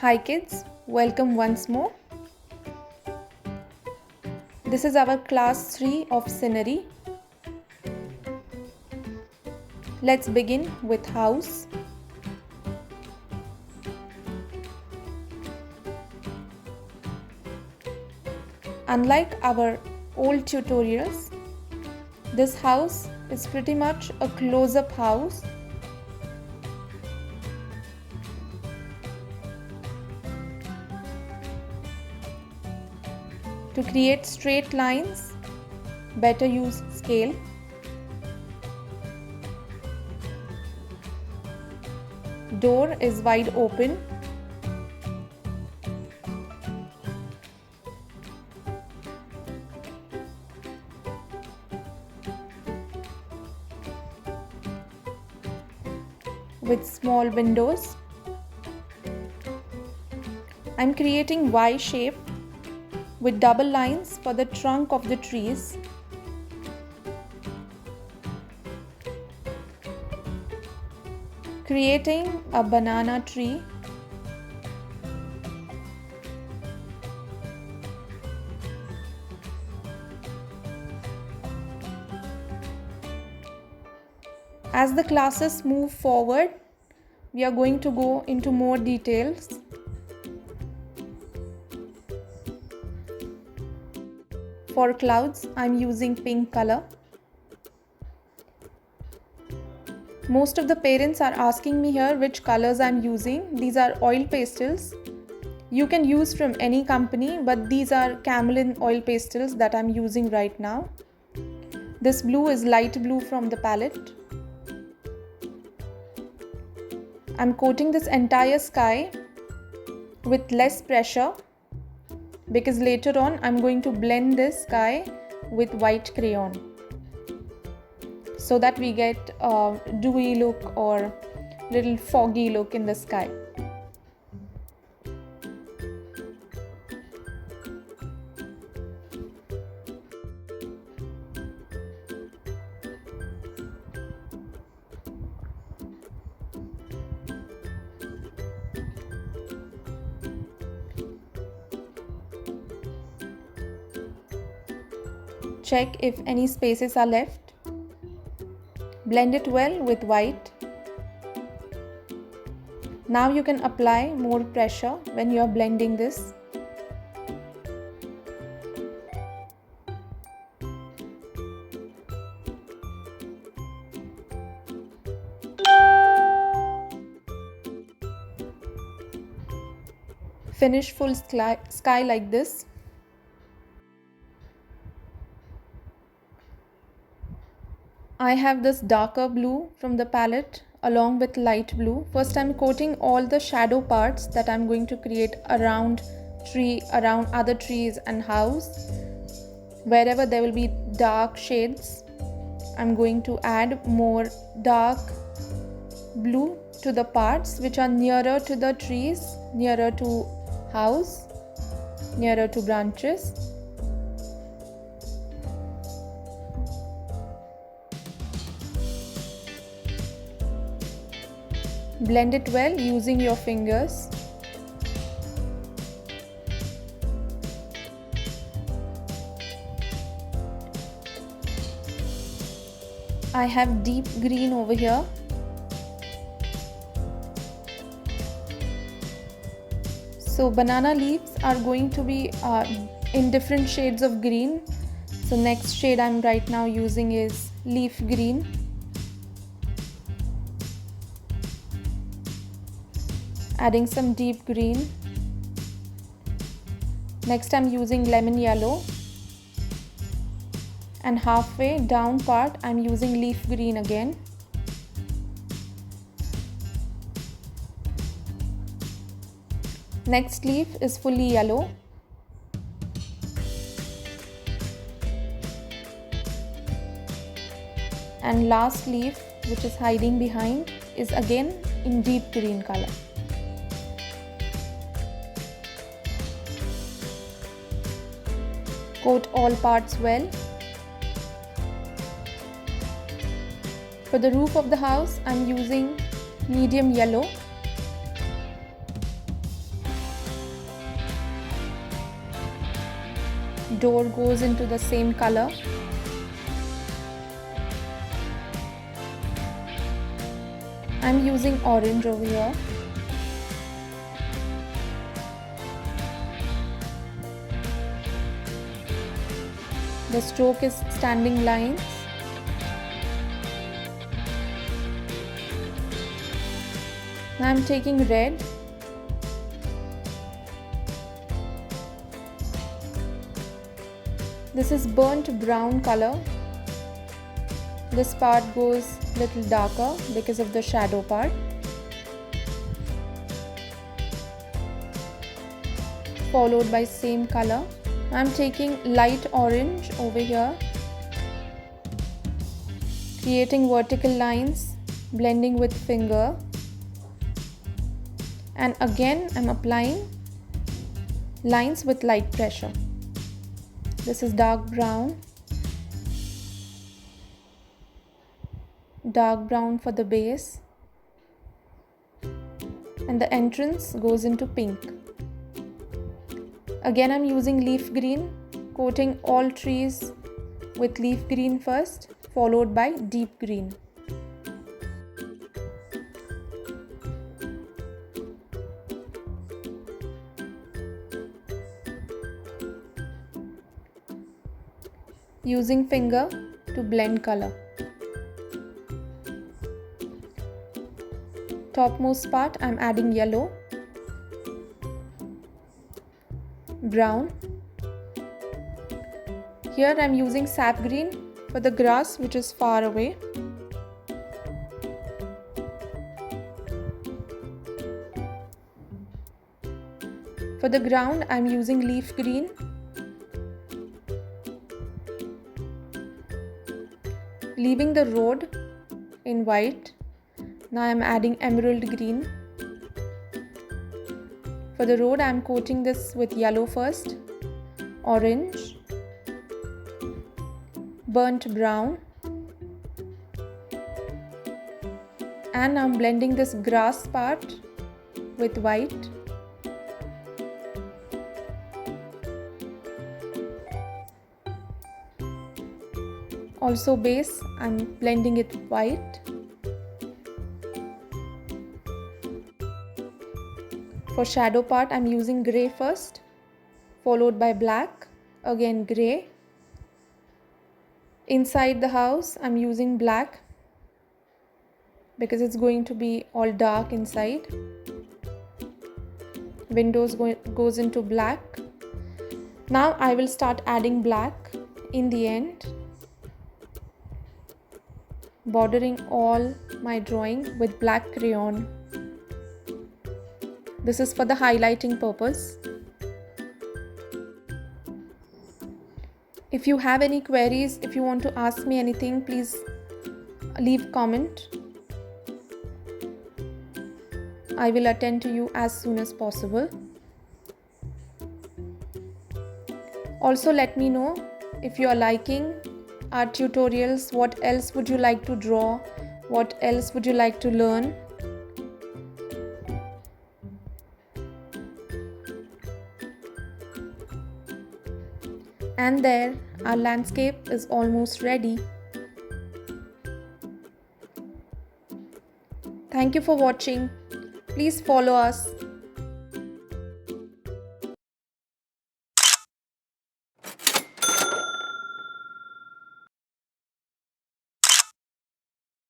Hi kids, welcome once more. This is our class 3 of scenery. Let's begin with house. Unlike our old tutorials, this house is pretty much a close-up house. To create straight lines, better use scale. Door is wide open. With small windows. I'm creating Y shape with double lines for the trunk of the trees. Creating a banana tree. As the classes move forward, we are going to go into more details. For clouds, I'm using pink color. Most of the parents are asking me here which colors I'm using. These are oil pastels. You can use from any company, but these are Camlin oil pastels that I'm using right now. This blue is light blue from the palette. I'm coating this entire sky with less pressure because later on I'm going to blend this sky with white crayon so that we get a dewy look or little foggy look in the sky. Check if any spaces are left. Blend it well with white. Now you can apply more pressure when you are blending this. Finish full sky like this. I have this darker blue from the palette along with light blue. First I'm coating all the shadow parts that I'm going to create around other trees and house. Wherever there will be dark shades, I'm going to add more dark blue to the parts which are nearer to the trees, nearer to house, nearer to branches. Blend it well using your fingers. I have deep green over here. So banana leaves are going to be in different shades of green. So next shade I'm right now using is leaf green. Adding some deep green. Next I'm using lemon yellow. And halfway down part I'm using leaf green again. Next leaf is fully yellow. And last leaf, which is hiding behind, is again in deep green color. Coat all parts well. For the roof of the house, I'm using medium yellow. door goes into the same color. I'm using orange over here. The stroke is standing lines. Now I'm taking red. This is burnt brown color. This part goes little darker because of the shadow part. Followed by same color. I'm taking light orange over here. Creating vertical lines, blending with finger. And again I'm applying lines with light pressure. This is dark brown. Dark brown for the base. And the entrance goes into pink. Again I'm using leaf green, coating all trees with leaf green first, followed by deep green. Using finger to blend color. Topmost part I'm adding yellow, brown. Here I'm using sap green for the grass which is far away. For the ground I'm using leaf green. Leaving the road in white. Now I'm adding emerald green. For the road I'm coating this with yellow first, orange, burnt brown, and I'm blending this grass part with white. Also base I'm blending it white. For shadow part I'm using grey first, followed by black, again grey. Inside the house I'm using black because it's going to be all dark inside. Windows goes into black. Now I will start adding black in the end, bordering all my drawing with black crayon. This is for the highlighting purpose. If you have any queries, if you want to ask me anything, please leave comment. I will attend to you as soon as possible. Also let me know if you are liking our tutorials, what else would you like to draw, what else would you like to learn. And there, our landscape is almost ready. Thank you for watching. Please follow us